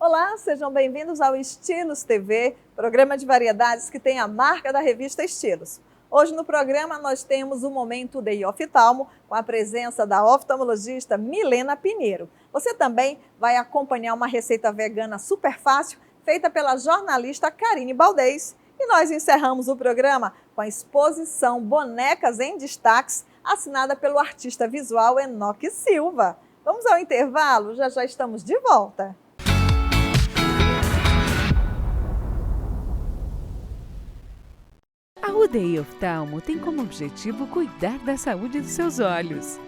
Olá, sejam bem-vindos ao Estilos TV, programa de variedades que tem a marca da revista Estilos. Hoje no programa nós temos o Momento Day Oftalmo com a presença da oftalmologista Milena Pinheiro. Você também vai acompanhar uma receita vegana super fácil feita pela jornalista Karine Baldez. E nós encerramos o programa com a exposição Bonecas em Destaques, assinada pelo artista visual Enoque Silva. Vamos ao intervalo, já estamos de volta. A UDI Oftalmo tem como objetivo cuidar da saúde dos seus olhos.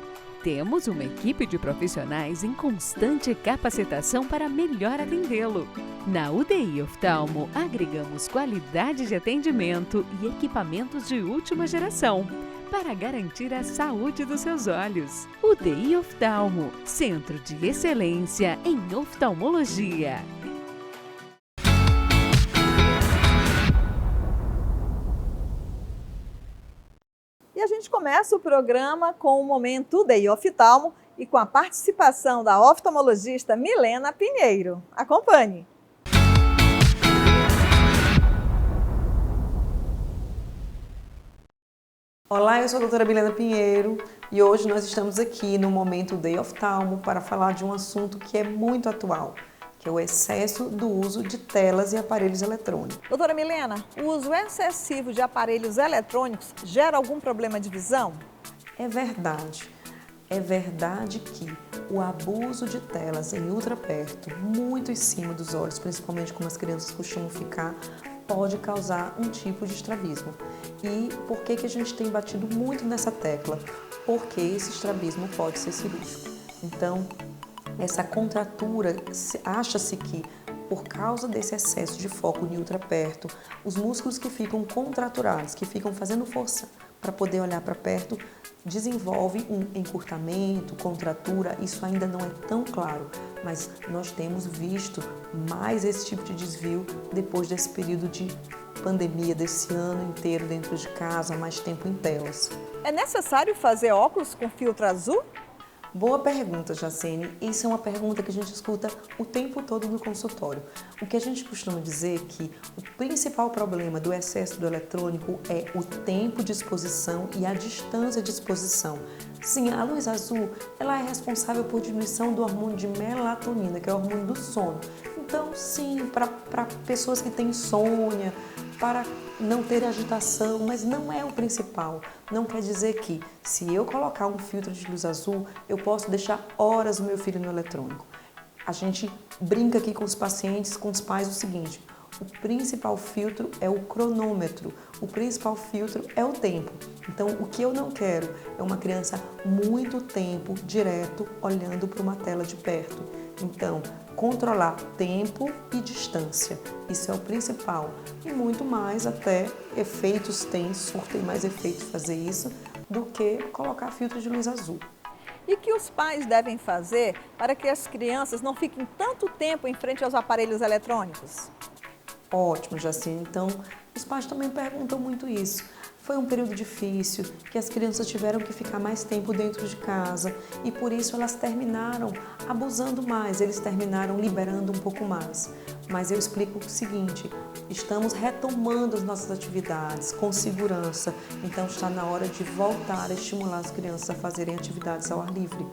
Temos uma equipe de profissionais em constante capacitação para melhor atendê-lo. Na UDI Oftalmo, agregamos qualidade de atendimento e equipamentos de última geração para garantir a saúde dos seus olhos. UDI Oftalmo, Centro de Excelência em Oftalmologia. E a gente começa o programa com o Momento Day Oftalmo e com a participação da oftalmologista Milena Pinheiro. Acompanhe! Olá, eu sou a doutora Milena Pinheiro e hoje nós estamos aqui no Momento Day Oftalmo para falar de um assunto que é muito atual, que é o excesso do uso de telas e aparelhos eletrônicos. Doutora Milena, o uso excessivo de aparelhos eletrônicos gera algum problema de visão? É verdade que o abuso de telas em ultraperto, muito em cima dos olhos, principalmente como as crianças costumam ficar, pode causar um tipo de estrabismo. E por que a gente tem batido muito nessa tecla? Porque esse estrabismo pode ser cirúrgico. Então, essa contratura, acha-se que por causa desse excesso de foco em ultraperto, os músculos que ficam contraturados, que ficam fazendo força para poder olhar para perto, desenvolve um encurtamento, contratura. Isso ainda não é tão claro, mas nós temos visto mais esse tipo de desvio depois desse período de pandemia, desse ano inteiro dentro de casa, mais tempo em telas. É necessário fazer óculos com filtro azul? Boa pergunta, Jacene. Isso é uma pergunta que a gente escuta o tempo todo no consultório. O que a gente costuma dizer é que o principal problema do excesso do eletrônico é o tempo de exposição e a distância de exposição. Sim, a luz azul ela é responsável por diminuição do hormônio de melatonina, que é o hormônio do sono. Então, sim, para pessoas que têm insônia, para não ter agitação, mas não é o principal. Não quer dizer que, se eu colocar um filtro de luz azul, eu posso deixar horas o meu filho no eletrônico. A gente brinca aqui com os pacientes, com os pais, o seguinte: o principal filtro é o cronômetro, o principal filtro é o tempo. Então, o que eu não quero é uma criança muito tempo direto olhando para uma tela de perto. Então, controlar tempo e distância, isso é o principal. E muito mais até efeitos surtem mais efeitos fazer isso do que colocar filtro de luz azul. E que os pais devem fazer para que as crianças não fiquem tanto tempo em frente aos aparelhos eletrônicos? Ótimo, Jacine. Então, os pais também perguntam muito isso. Foi um período difícil, que as crianças tiveram que ficar mais tempo dentro de casa e por isso elas terminaram abusando mais, eles terminaram liberando um pouco mais. Mas eu explico o seguinte: estamos retomando as nossas atividades com segurança, então está na hora de voltar a estimular as crianças a fazerem atividades ao ar livre.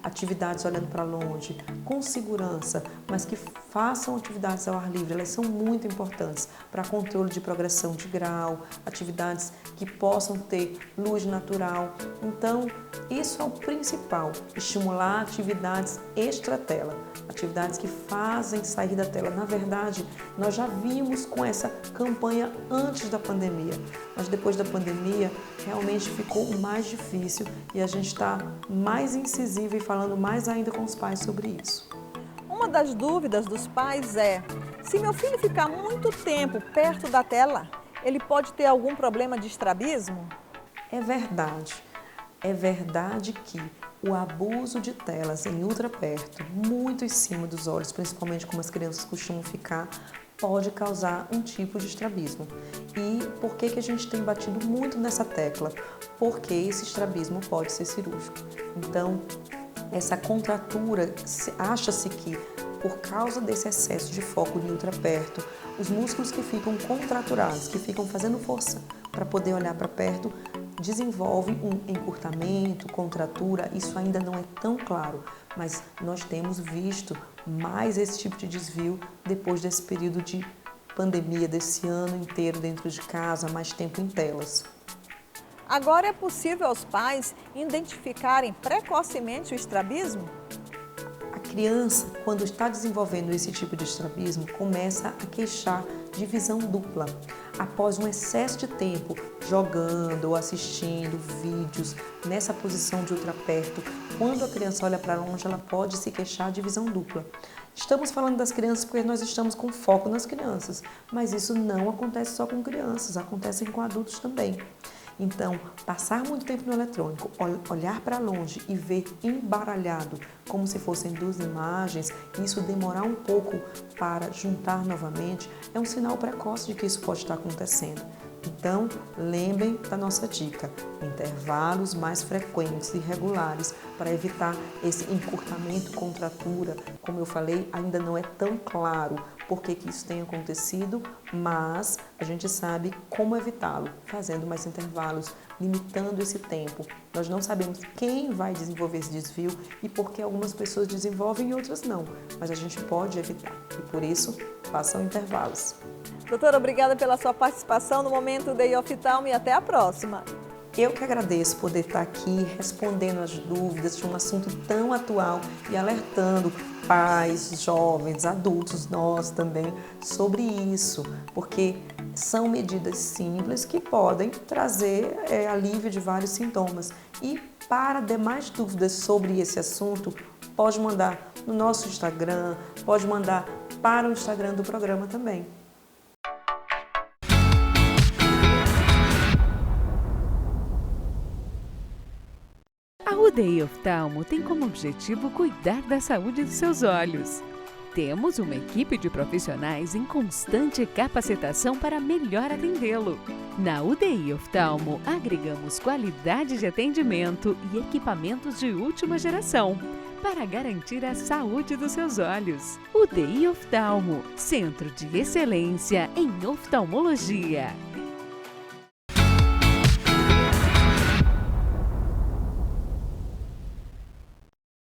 Atividades olhando para longe, com segurança, mas que façam atividades ao ar livre. Elas são muito importantes para controle de progressão de grau, atividades que possam ter luz natural. Então, isso é o principal, estimular atividades extra-tela, atividades que fazem sair da tela. Na verdade, nós já vimos com essa campanha antes da pandemia, mas depois da pandemia realmente ficou mais difícil e a gente está mais incisivo e falando mais ainda com os pais sobre isso. Uma das dúvidas dos pais é: se meu filho ficar muito tempo perto da tela, ele pode ter algum problema de estrabismo? É verdade que o abuso de telas em ultraperto, muito em cima dos olhos, principalmente como as crianças costumam ficar, pode causar um tipo de estrabismo. E por que a gente tem batido muito nessa tecla? Porque esse estrabismo pode ser cirúrgico. Então, essa contratura, acha-se que por causa desse excesso de foco de ultraperto, os músculos que ficam contraturados, que ficam fazendo força para poder olhar para perto, desenvolve um encurtamento, contratura. Isso ainda não é tão claro, mas nós temos visto mais esse tipo de desvio depois desse período de pandemia, desse ano inteiro dentro de casa, mais tempo em telas. Agora é possível aos pais identificarem precocemente o estrabismo? A criança, quando está desenvolvendo esse tipo de estrabismo, começa a queixar de visão dupla. Após um excesso de tempo jogando ou assistindo vídeos nessa posição de ultraperto, quando a criança olha para longe, ela pode se queixar de visão dupla. Estamos falando das crianças porque nós estamos com foco nas crianças, mas isso não acontece só com crianças, acontece com adultos também. Então, passar muito tempo no eletrônico, olhar para longe e ver embaralhado, como se fossem duas imagens, e isso demorar um pouco para juntar novamente, é um sinal precoce de que isso pode estar acontecendo. Então, lembrem da nossa dica, intervalos mais frequentes e regulares para evitar esse encurtamento, contratura. Como eu falei, ainda não é tão claro por que isso tem acontecido, mas a gente sabe como evitá-lo, fazendo mais intervalos, limitando esse tempo. Nós não sabemos quem vai desenvolver esse desvio e por que algumas pessoas desenvolvem e outras não, mas a gente pode evitar e por isso, façam intervalos. Doutora, obrigada pela sua participação no Momento Day Oftalmo e até a próxima. Eu que agradeço poder estar aqui respondendo as dúvidas de um assunto tão atual e alertando pais, jovens, adultos, nós também, sobre isso, porque são medidas simples que podem trazer alívio de vários sintomas. E para demais dúvidas sobre esse assunto, pode mandar no nosso Instagram, pode mandar para o Instagram do programa também. A UDI Oftalmo tem como objetivo cuidar da saúde dos seus olhos. Temos uma equipe de profissionais em constante capacitação para melhor atendê-lo. Na UDI Oftalmo, agregamos qualidade de atendimento e equipamentos de última geração para garantir a saúde dos seus olhos. UDI Oftalmo, Centro de Excelência em Oftalmologia.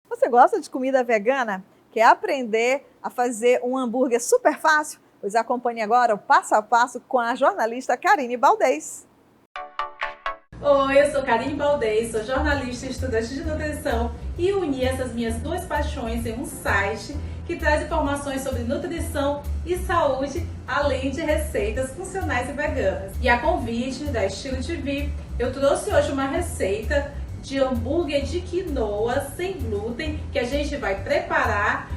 Você gosta de comida vegana? Quer aprender a fazer um hambúrguer super fácil? Pois acompanhe agora o passo a passo com a jornalista Karine Baldez. Oi, eu sou Karine Baldez, sou jornalista e estudante de nutrição e uni essas minhas duas paixões em um site que traz informações sobre nutrição e saúde, além de receitas funcionais e veganas. E a convite da Estilo TV, eu trouxe hoje uma receita de hambúrguer de quinoa sem glúten, que a gente vai preparar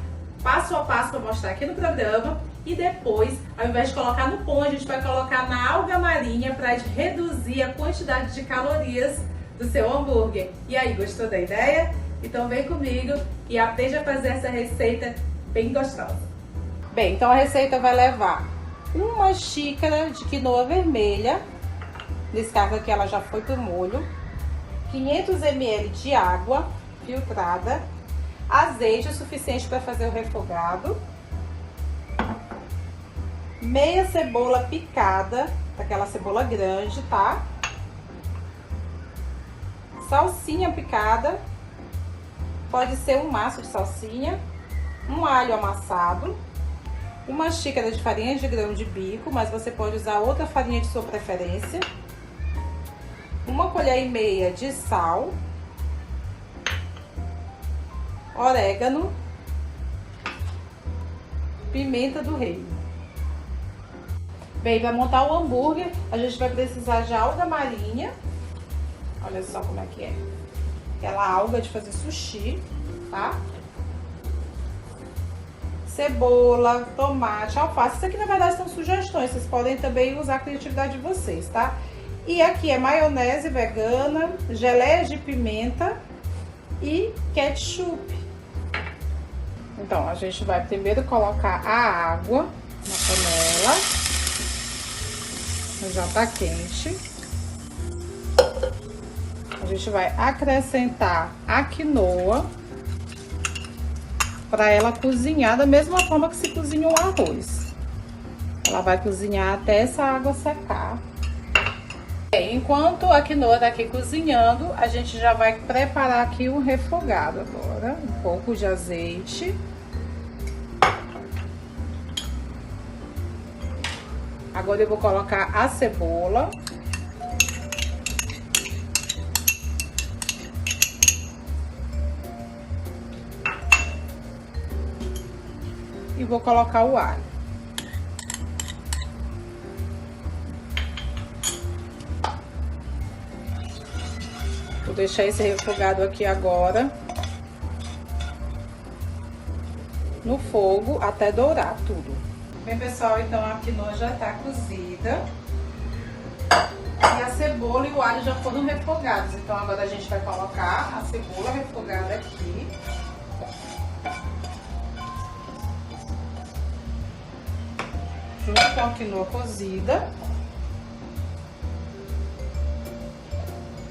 passo a passo para mostrar aqui no programa. E depois, ao invés de colocar no pão, a gente vai colocar na alga marinha para reduzir a quantidade de calorias do seu hambúrguer. E aí, gostou da ideia? Então vem comigo e aprende a fazer essa receita bem gostosa. Bem, então a receita vai levar uma xícara de quinoa vermelha, nesse caso aqui ela já foi pro molho, 500 ml de água filtrada, azeite o suficiente para fazer o refogado, meia cebola picada, aquela cebola grande, tá? Salsinha picada, pode ser um maço de salsinha, um alho amassado, uma xícara de farinha de grão de bico, mas você pode usar outra farinha de sua preferência, uma colher e meia de sal, orégano, pimenta do reino. Bem, para montar o hambúrguer, a gente vai precisar de alga marinha. Olha só como é que é. Aquela alga de fazer sushi, tá? Cebola, tomate, alface. Isso aqui, na verdade, são sugestões. Vocês podem também usar a criatividade de vocês, tá? E aqui é maionese vegana, geleia de pimenta e ketchup. Então, a gente vai primeiro colocar a água na panela. Já tá quente. A gente vai acrescentar a quinoa. para ela cozinhar da mesma forma que se cozinha o arroz. Ela vai cozinhar até essa água secar. Enquanto a quinoa tá aqui cozinhando, a gente já vai preparar aqui o refogado agora. Um pouco de azeite. Agora eu vou colocar a cebola. E vou colocar o alho. Vou deixar esse refogado aqui agora no fogo até dourar tudo. Bem, pessoal, então a quinoa já tá cozida. E a cebola e o alho já foram refogados. Então agora a gente vai colocar a cebola refogada aqui. Junto com a quinoa cozida.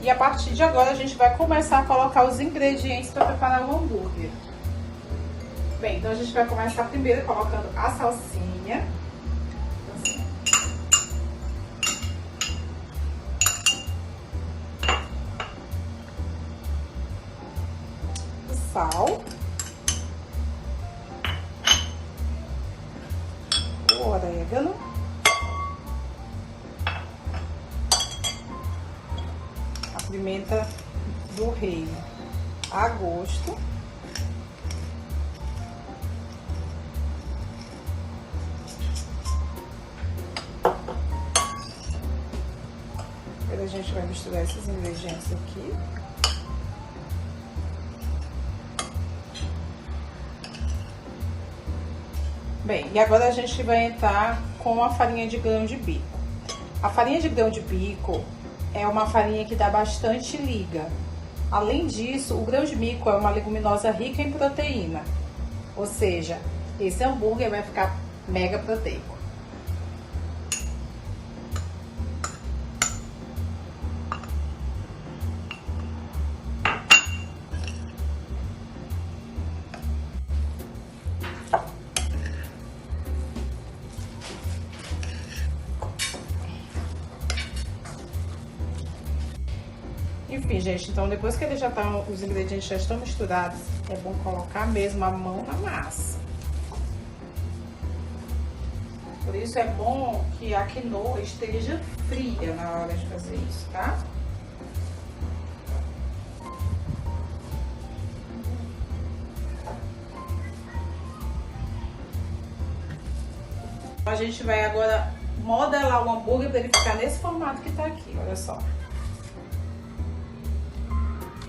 E a partir de agora a gente vai começar a colocar os ingredientes para preparar o hambúrguer. Bem, então a gente vai começar primeiro colocando a salsinha. O sal. O orégano. A pimenta do reino a gosto. Agora a gente vai misturar esses ingredientes aqui. Bem, e agora a gente vai entrar com a farinha de grão de bico. A farinha de grão de bico é uma farinha que dá bastante liga. Além disso, o grão de bico é uma leguminosa rica em proteína. Ou seja, esse hambúrguer vai ficar mega proteico. Enfim, gente, então depois que ele já tá, os ingredientes já estão misturados, é bom colocar mesmo a mão na massa. Por isso é bom que a quinoa esteja fria na hora de fazer isso, tá? A gente vai agora modelar o hambúrguer para ele ficar nesse formato que tá aqui, olha só.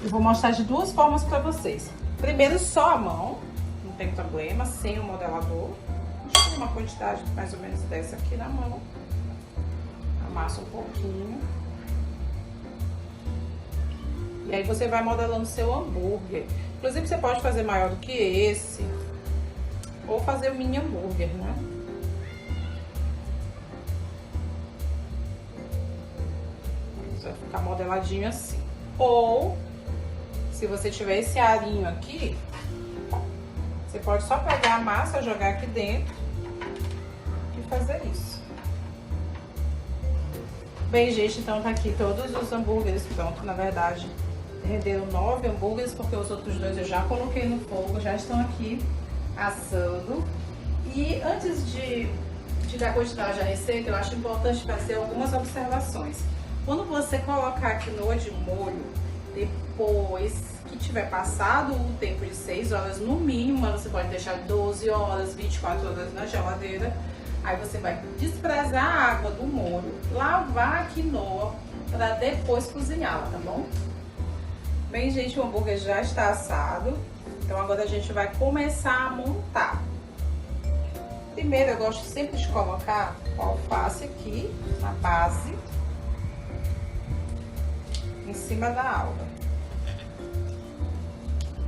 Eu vou mostrar de duas formas para vocês. Primeiro, só a mão, não tem problema, sem o modelador. Deixa eu uma quantidade mais ou menos dessa aqui na mão. Amassa um pouquinho. E aí você vai modelando seu hambúrguer. Inclusive, você pode fazer maior do que esse. Ou fazer o mini hambúrguer, né? Vai ficar modeladinho assim. Ou... se você tiver esse arinho aqui, você pode só pegar a massa, jogar aqui dentro e fazer isso. Bem, gente, então tá aqui todos os hambúrgueres prontos. Na verdade, renderam 9 hambúrgueres, porque os outros 2 eu já coloquei no fogo, já estão aqui assando. E antes de dar continuidade à receita, eu acho importante fazer algumas observações. Quando você colocar a quinoa de molho, depois que tiver passado o tempo de 6 horas no mínimo, mas você pode deixar 12 horas, 24 horas na geladeira. Aí você vai desprezar a água do molho, lavar a quinoa para depois cozinhá-la, tá bom? Bem, gente, o hambúrguer já está assado. Então agora a gente vai começar a montar. Primeiro eu gosto sempre de colocar o alface aqui na base, em cima da alga.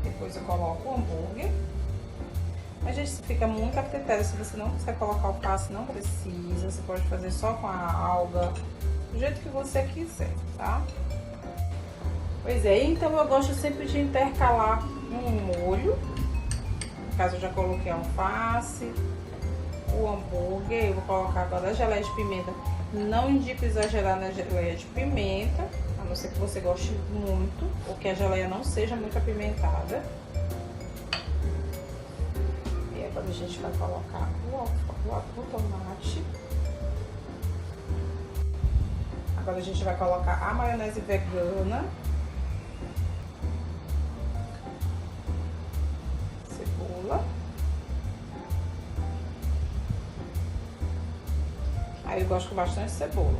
Depois eu coloco o hambúrguer. Mas, gente, fica muito a critério. Se você não quiser colocar alface, não precisa. Você pode fazer só com a alga, do jeito que você quiser, tá? Pois é, então eu gosto sempre de intercalar um molho caso eu já coloquei alface, o hambúrguer. Eu vou colocar agora a geleia de pimenta. Não indico exagerar na geleia de pimenta, a não ser que você goste muito, ou que a geleia não seja muito apimentada. E agora a gente vai colocar o tomate. Agora a gente vai colocar a maionese vegana. Cebola. Aí eu gosto com bastante cebola.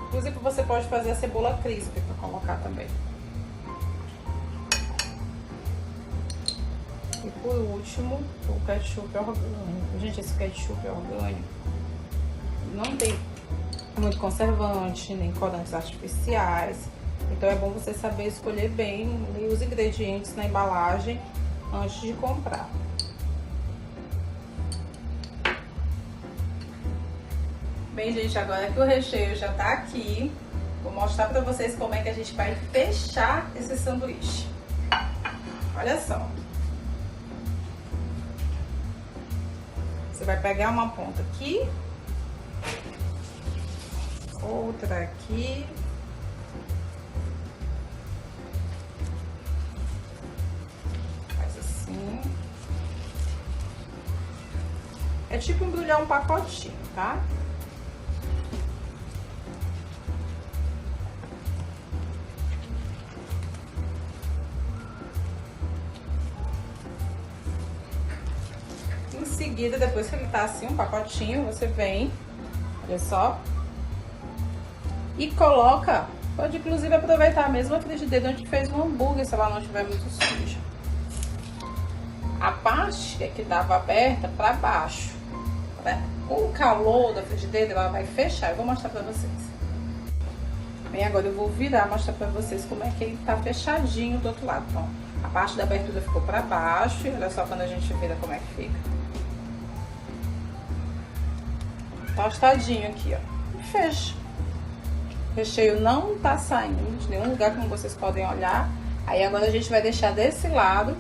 Inclusive você pode fazer a cebola crisp para colocar também. E por último, o ketchup orgânico. Gente, esse ketchup orgânico não tem muito conservante, nem corantes artificiais. Então é bom você saber escolher bem os ingredientes na embalagem antes de comprar. Bem, gente, agora que o recheio já tá aqui, vou mostrar pra vocês como é que a gente vai fechar esse sanduíche. Olha só. Você vai pegar uma ponta aqui, outra aqui, faz assim. É tipo embrulhar um pacotinho, tá? Em seguida, depois que ele tá assim, um pacotinho, você vem, olha só, e coloca, pode inclusive aproveitar a mesma frigideira onde fez o hambúrguer, se ela não estiver muito suja. A parte que tava aberta para baixo, né? Com o calor da frigideira, ela vai fechar. Eu vou mostrar pra vocês. Bem, agora eu vou virar, mostrar pra vocês como é que ele tá fechadinho do outro lado. Então, a parte da abertura ficou pra baixo, e olha só quando a gente vira como é que fica. Tostadinho aqui, ó. E fecha. O recheio não tá saindo de nenhum lugar, como vocês podem olhar. Aí agora a gente vai deixar desse lado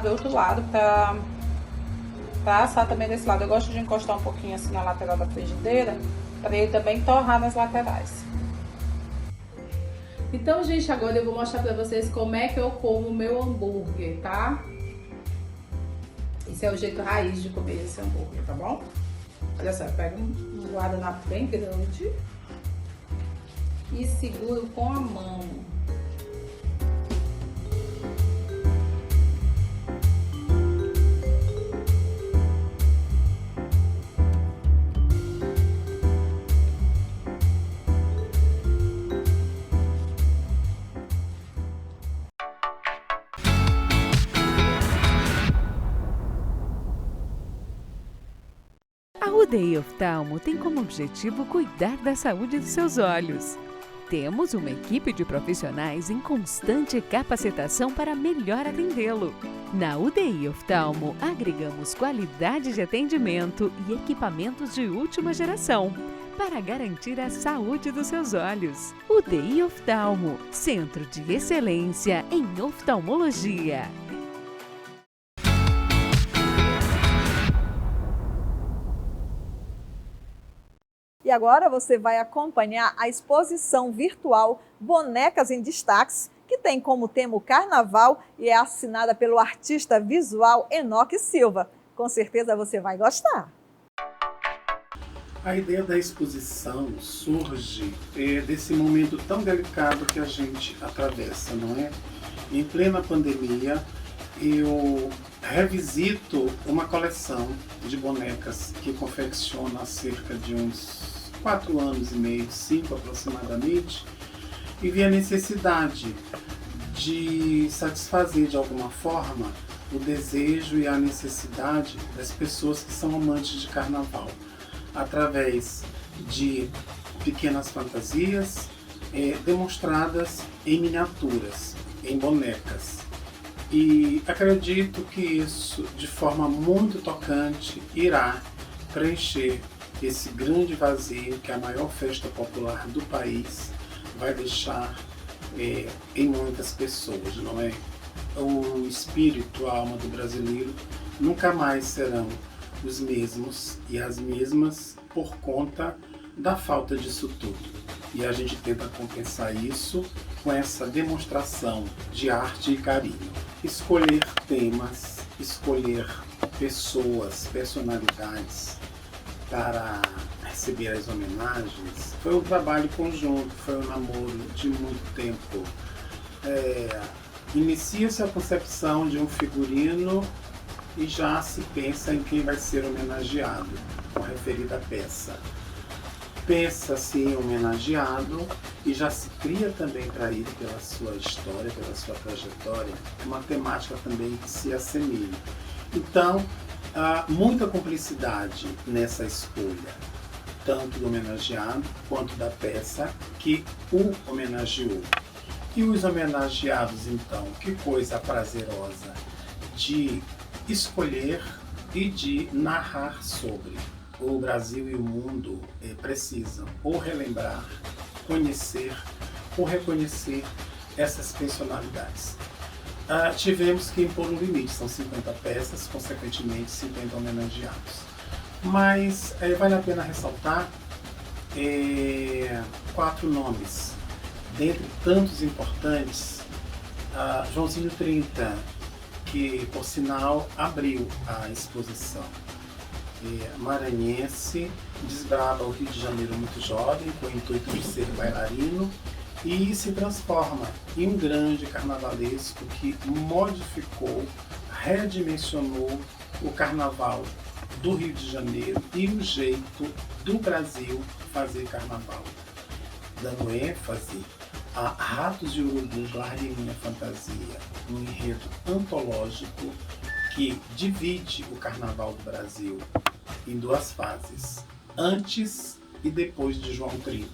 do outro lado pra assar também desse lado. Eu gosto de encostar um pouquinho assim na lateral da frigideira, para ele também torrar nas laterais. Então, gente, agora eu vou mostrar pra vocês como é que eu como o meu hambúrguer, tá? Esse é o jeito raiz de comer esse hambúrguer, tá bom? Olha só, eu pego um guardanapo bem grande e seguro com a mão. A UDI Oftalmo tem como objetivo cuidar da saúde dos seus olhos. Temos uma equipe de profissionais em constante capacitação para melhor atendê-lo. Na UDI Oftalmo, agregamos qualidade de atendimento e equipamentos de última geração para garantir a saúde dos seus olhos. UDI Oftalmo, Centro de Excelência em Oftalmologia. E agora você vai acompanhar a exposição virtual Bonecas em Destaques, que tem como tema o Carnaval e é assinada pelo artista visual Enoque Silva. Com certeza você vai gostar. A ideia da exposição surge desse momento tão delicado que a gente atravessa, não é? Em plena pandemia, eu revisito uma coleção de bonecas que confecciono há cerca de uns 4 anos e meio, 5 aproximadamente, e vi a necessidade de satisfazer de alguma forma o desejo e a necessidade das pessoas que são amantes de carnaval, através de pequenas fantasias demonstradas em miniaturas, em bonecas. E acredito que isso, de forma muito tocante, irá preencher esse grande vazio que a maior festa popular do país vai deixar em muitas pessoas, não é? o espírito, a alma do brasileiro nunca mais serão os mesmos e as mesmas por conta da falta disso tudo. E a gente tenta compensar isso com essa demonstração de arte e carinho. Escolher temas, escolher pessoas, personalidades para receber as homenagens foi um trabalho conjunto, foi um namoro de muito tempo. Inicia-se a concepção de um figurino e já se pensa em quem vai ser homenageado com a referida peça. Pensa-se em homenageado e já se cria também para ele, pela sua história, pela sua trajetória, uma temática também que se assemelhe. Então, há muita cumplicidade nessa escolha, tanto do homenageado quanto da peça que o homenageou. E os homenageados, então, que coisa prazerosa de escolher e de narrar sobre. O Brasil e o mundo precisam ou relembrar, conhecer ou reconhecer essas personalidades. Tivemos que impor um limite, são 50 peças, consequentemente 50 homenageados. Mas vale a pena ressaltar 4 nomes. Dentre tantos importantes, Joãozinho 30, que, por sinal, abriu a exposição. Maranhense, desbrava o Rio de Janeiro muito jovem, com o intuito de ser bailarino, e se transforma em um grande carnavalesco que modificou, redimensionou o carnaval do Rio de Janeiro e o jeito do Brasil fazer carnaval, dando ênfase a Ratos e Urubus, Larguem Minha Fantasia, um enredo antológico que divide o carnaval do Brasil em 2 fases, antes e depois de João 30.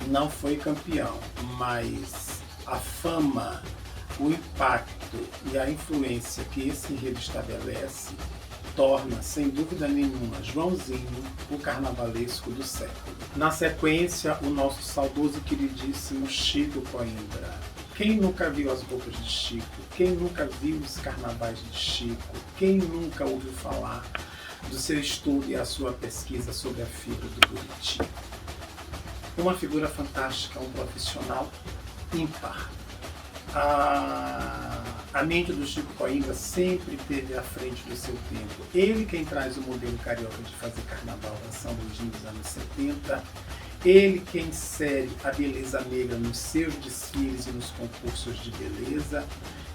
Não foi campeão, mas a fama, o impacto e a influência que esse enredo estabelece torna, sem dúvida nenhuma, Joãozinho o carnavalesco do século. Na sequência, o nosso saudoso e queridíssimo Chico Coimbra. Quem nunca viu as roupas de Chico? Quem nunca viu os carnavais de Chico? Quem nunca ouviu falar do seu estudo e a sua pesquisa sobre a fibra do Buriti? Uma figura fantástica, um profissional ímpar. A mente do Chico Coimbra sempre esteve à frente do seu tempo. Ele quem traz o modelo carioca de fazer carnaval em São Luís dos anos 70. Ele quem insere a beleza negra nos seus desfiles e nos concursos de beleza.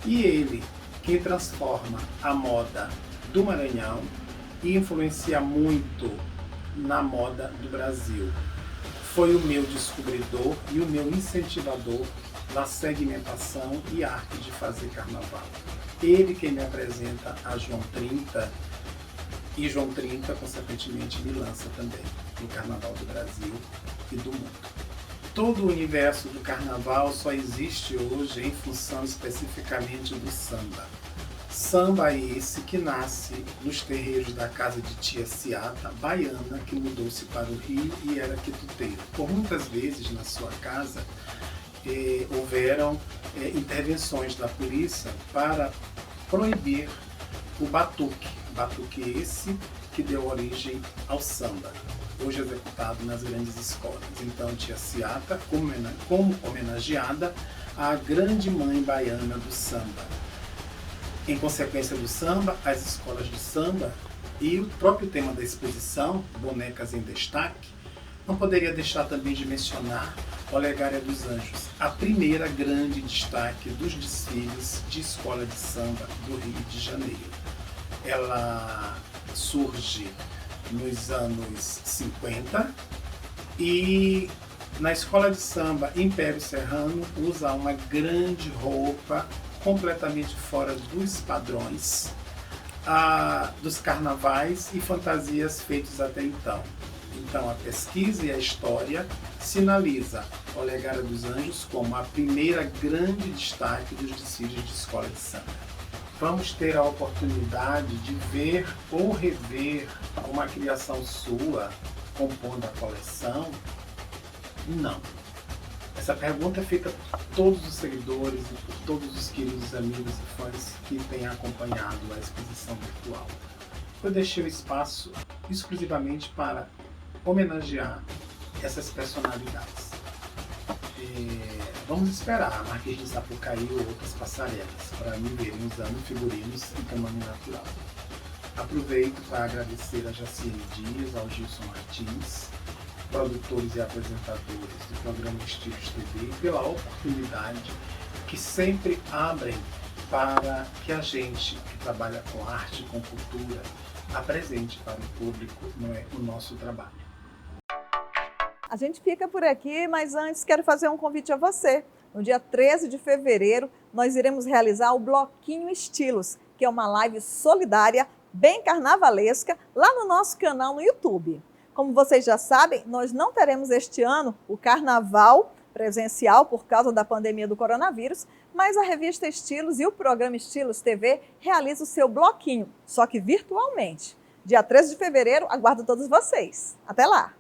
E ele quem transforma a moda do Maranhão e influencia muito na moda do Brasil. Foi o meu descobridor e o meu incentivador na segmentação e arte de fazer carnaval. Ele quem me apresenta a João 30 e João 30, consequentemente, me lança também no Carnaval do Brasil e do mundo. Todo o universo do carnaval só existe hoje em função especificamente do samba. Samba esse que nasce nos terreiros da casa de tia Ciata, baiana, que mudou-se para o Rio e era quituteira. Por muitas vezes na sua casa houveram intervenções da polícia para proibir o batuque. Batuque esse que deu origem ao samba, hoje executado nas grandes escolas. Então, tia Ciata, como homenageada, a grande mãe baiana do samba. Em consequência do samba, as escolas de samba e o próprio tema da exposição, Bonecas em Destaque, não poderia deixar também de mencionar Olegária dos Anjos, a primeira grande destaque dos desfiles de escola de samba do Rio de Janeiro. Ela surge nos anos 50 e na escola de samba Império Serrano usa uma grande roupa completamente fora dos padrões dos carnavais e fantasias feitos até então. Então a pesquisa e a história sinaliza Olegária dos Anjos como a primeira grande destaque dos desfiles de escola de samba. Vamos ter a oportunidade de ver ou rever uma criação sua compondo a coleção? Não. Essa pergunta é feita por todos os seguidores e por todos os queridos amigos e fãs que têm acompanhado a exposição virtual. Eu deixei o espaço exclusivamente para homenagear essas personalidades. Vamos esperar a Marquês de Sapucaí ou outras passarelas para me verem usando figurinos em tamanho natural. Aproveito para agradecer a Jaciene Dias, ao Gilson Martins, produtores e apresentadores do programa Estilos TV, pela oportunidade que sempre abrem para que a gente que trabalha com arte, com cultura, apresente para o público o nosso trabalho. A gente fica por aqui, mas antes quero fazer um convite a você. No dia 13 de fevereiro, nós iremos realizar o Bloquinho Estilos, que é uma live solidária, bem carnavalesca, lá no nosso canal no YouTube. Como vocês já sabem, nós não teremos este ano o carnaval presencial por causa da pandemia do coronavírus, mas a revista Estilos e o programa Estilos TV realizam o seu bloquinho, só que virtualmente. Dia 13 de fevereiro, aguardo todos vocês. Até lá!